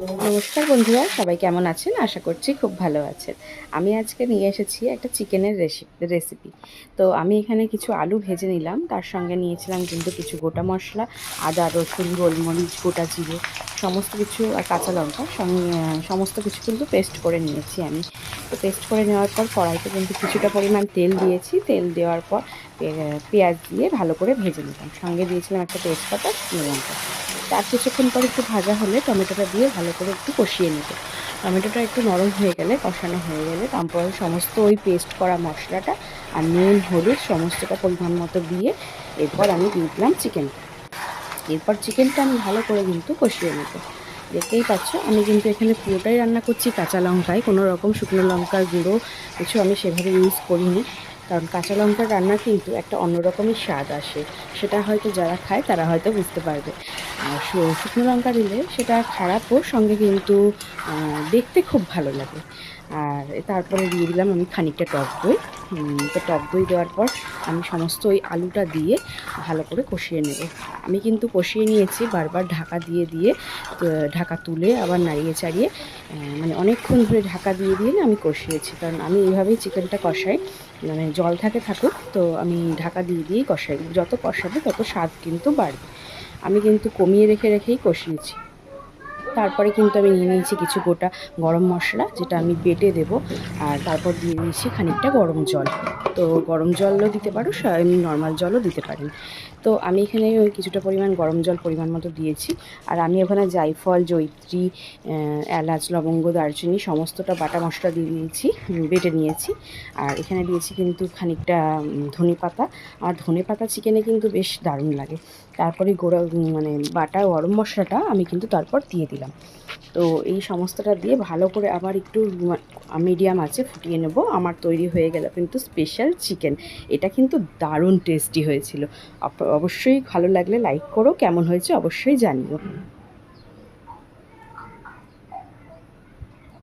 নমস্কার বন্ধুরা, সবাই কেমন আছেন? আশা করছি খুব ভালো আছেন। আমি আজকে নিয়ে এসেছি একটা চিকেনের রেসিপি। তো আমি এখানে কিছু আলু ভেজে নিলাম, তার সঙ্গে নিয়েছিলাম কিন্তু কিছু গোটা মশলা, আদা, রসুন, গোলমরিচ, গোটা জিরে সমস্ত কিছু আর কাঁচা লঙ্কা সঙ্গে সমস্ত কিছু কিন্তু পেস্ট করে নিয়েছি আমি। তো পেস্ট করে নেওয়ার পর কড়াইতে কিন্তু কিছুটা পরিমাণ তেল দিয়েছি। তেল দেওয়ার পর পেঁয়াজ দিয়ে ভালো করে ভেজে নিলাম। সঙ্গে দিয়েছিলাম একটা তেজপাতা, শুকনো লঙ্কা। তার কিছুক্ষণ পর একটু ভাজা হলে টমেটোটা দিয়ে ভালো করে একটু কষিয়ে নেব। টমেটোটা একটু নরম হয়ে গেলে, কষানো হয়ে গেলে, তারপরে সমস্ত ওই পেস্ট করা মশলাটা আর নুন, হলুদ সমস্তটা পরিমাণ মতো দিয়ে এরপর আমি দিয়ে দিলাম চিকেনটা। এরপর চিকেনটা আমি ভালো করে কিন্তু কষিয়ে নেব। দেখতেই পাচ্ছ আমি কিন্তু এখানে পুরোটাই রান্না করছি কাঁচা লঙ্কায়, কোনো রকম শুকনো লঙ্কার গুঁড়ো কিছু আমি সেভাবে ইউজ করিনি। কারণ কাঁচা লঙ্কার রান্না কিন্তু একটা অন্যরকমই স্বাদ আসে, সেটা হয়তো যারা খায় তারা হয়তো বুঝতে পারবে। আর শুকনো লঙ্কা দিলে সেটা খারাপও, সঙ্গে কিন্তু দেখতে খুব ভালো লাগে। আর তারপরে দিয়ে দিলাম আমি খানিকটা টক দই। তো টক দই দেওয়ার পর আমি সমস্ত ওই আলুটা দিয়ে ভালো করে কষিয়ে নেব। আমি কিন্তু কষিয়ে নিয়েছি বারবার ঢাকা দিয়ে দিয়ে, তো ঢাকা তুলে আবার নাড়িয়ে চাড়িয়ে মানে অনেকক্ষণ ধরে ঢাকা দিয়ে দিয়ে না আমি কষিয়েছি, কারণ আমি এইভাবেই চিকেনটা কষাই। মানে জল থাকুক, তো আমি ঢাকা দিয়ে দিয়েই কষাই। যত কষাবো তত স্বাদ কিন্তু বাড়বে। আমি কিন্তু কমিয়ে রেখে রেখেই কষিয়েছি। তারপরে কিন্তু আমি নিয়ে নিয়েছি কিছু গোটা গরম মশলা, যেটা আমি বেটে দেব। আর তারপর দিয়ে দিয়েছি খানিকটা গরম জল। তো গরম জলও দিতে পারো, এমনি নর্মাল জলও দিতে পারেন। তো আমি এখানে ওই কিছুটা পরিমাণ গরম জল পরিমাণ মতো দিয়েছি। আর আমি ওখানে জায়ফল, জয়িত্রী, এলাচ, লবঙ্গ, দারচিনি সমস্তটা বাটা মশলা দিয়ে দিয়েছি, বেটে নিয়েছি। আর এখানে দিয়েছি কিন্তু খানিকটা ধনে পাতা। আর ধনে পাতা চিকেনে কিন্তু বেশ দারুণ লাগে। তারপরে মানে বাটা গরম মশলাটা আমি কিন্তু তারপর দিয়ে দিলাম। তো এই সমস্তটা দিয়ে ভালো করে আবার একটু মিডিয়াম আঁচে ফুটিয়ে নেব। আমার তৈরি হয়ে গেল কিন্তু স্পেশাল চিকেন। এটা কিন্তু দারুণ টেস্টি হয়েছিল। অবশ্যই ভালো লাগলে লাইক করো, কেমন হয়েছে অবশ্যই জানিও।